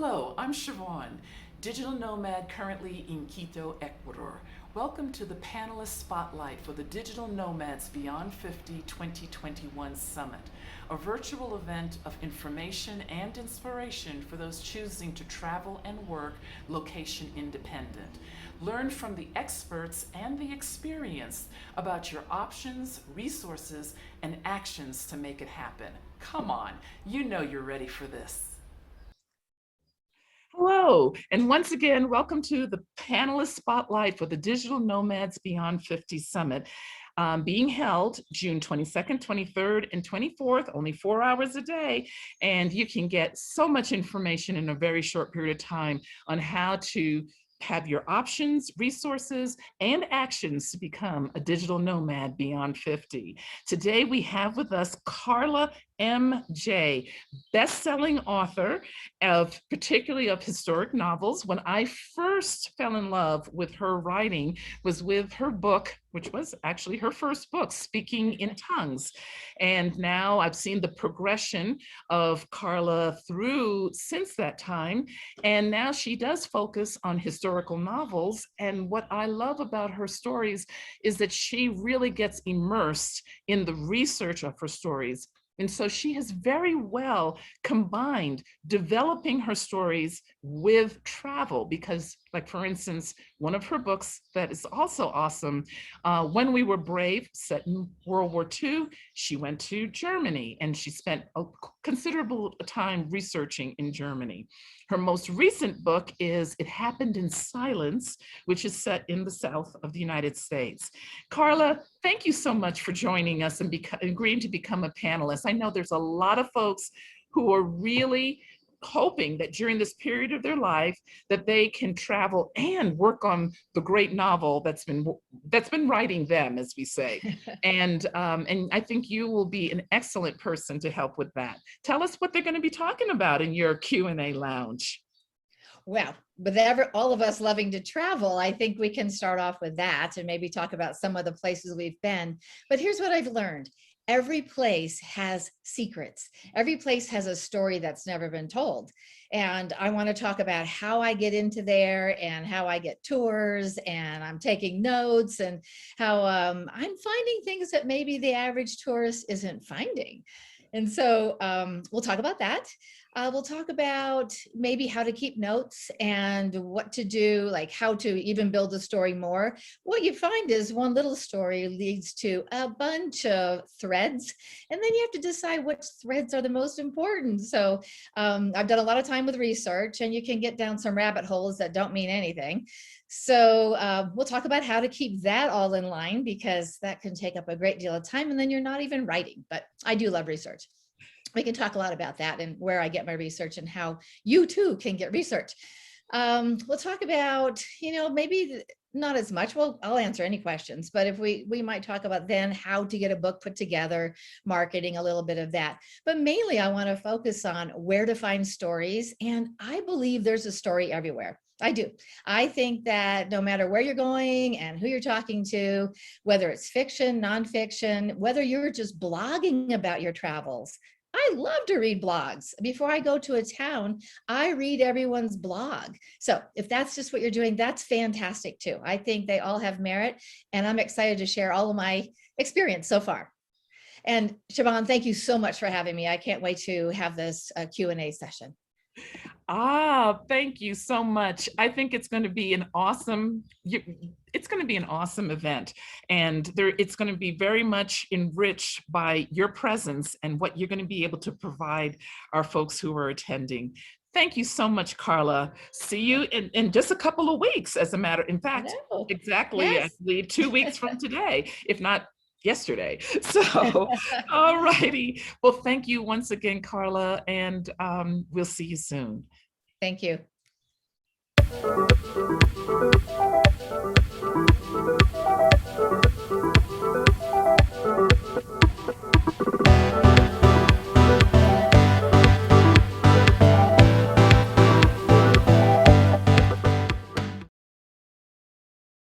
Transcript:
Hello, I'm Siobhan, digital nomad currently in Quito, Ecuador. Welcome to the Panelist Spotlight for the Digital Nomads Beyond 50 2021 Summit, a virtual event of information and inspiration for those choosing to travel and work location independent. Learn from the experts and the experienced about your options, resources, and actions to make it happen. Come on, you know you're ready for this. Hello, and once again, welcome to the Panelist Spotlight for the Digital Nomads Beyond 50 Summit, being held June 22nd, 23rd, and 24th, only 4 hours a day, and you can get so much information in a very short period of time on how to have your options, resources, and actions to become a digital nomad beyond 50. Today we have with us KARLA M Jay, best-selling author of particularly of historic novels. When I first fell in love with her writing was with her book, which was actually her first book, Speaking in Tongues. And now I've seen the progression of KARLA through since that time. And now she does focus on historical novels. And what I love about her stories is that she really gets immersed in the research of her stories. And so she has very well combined developing her stories with travel because, like, for instance, one of her books that is also awesome, When We Were Brave, set in World War II, she went to Germany and she spent a considerable time researching in Germany. Her most recent book is It Happened in Silence, which is set in the South of the United States. KARLA, thank you so much for joining us and agreeing to become a panelist. I know there's a lot of folks who are really hoping that during this period of their life that they can travel and work on the great novel that's been writing them, as we say. And I think you will be an excellent person to help with that. Tell us what they're going to be talking about in your Q&A lounge. Well, with all of us loving to travel, I think we can start off with that and maybe talk about some of the places we've been. But here's what I've learned. Every place has secrets. Every place has a story that's never been told. And I want to talk about how I get into there and how I get tours, and I'm taking notes, and how I'm finding things that maybe the average tourist isn't finding. And so we'll talk about that. We'll talk about maybe how to keep notes and what to do, like how to even build a story more. What you find is one little story leads to a bunch of threads, and then you have to decide which threads are the most important. So I've done a lot of time with research, and you can get down some rabbit holes that don't mean anything. So we'll talk about how to keep that all in line, because that can take up a great deal of time, and then you're not even writing. But I do love research. We can talk a lot about that and where I get my research and how you too can get research. We'll talk about, maybe not as much. Well, I'll answer any questions, but if we might talk about then how to get a book put together, marketing, a little bit of that. But mainly I want to focus on where to find stories. And I believe there's a story everywhere. I do. I think that no matter where you're going and who you're talking to, whether it's fiction, nonfiction, whether you're just blogging about your travels, I love to read blogs. Before I go to a town, I read everyone's blog. So if that's just what you're doing, that's fantastic too. I think they all have merit, and I'm excited to share all of my experience so far. And Siobhan, thank you so much for having me. I can't wait to have this Q&A session. Thank you so much. I think it's going to be an awesome, event, and it's going to be very much enriched by your presence and what you're going to be able to provide our folks who are attending. Thank you so much, KARLA. See you in just a couple of weeks, in fact, exactly, yes. I believe 2 weeks from today, if not yesterday. So, all righty. Well, thank you once again, KARLA, and we'll see you soon. Thank you.